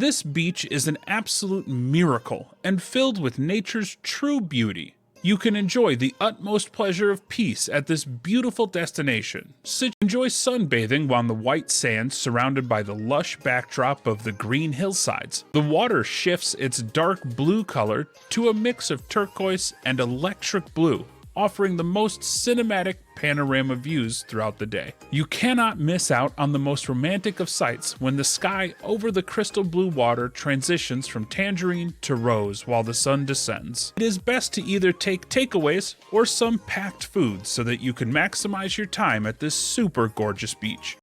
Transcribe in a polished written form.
This beach is an absolute miracle and filled with nature's true beauty. You can enjoy the utmost pleasure of peace at this beautiful destination. Enjoy sunbathing on the white sand surrounded by the lush backdrop of the green hillsides. The water shifts its dark blue color to a mix of turquoise and electric blue, offering the most cinematic panorama views throughout the day. You cannot miss out on the most romantic of sights when the sky over the crystal blue water transitions from tangerine to rose while the sun descends. It is best to either take takeaways or some packed food so that you can maximize your time at this super gorgeous beach.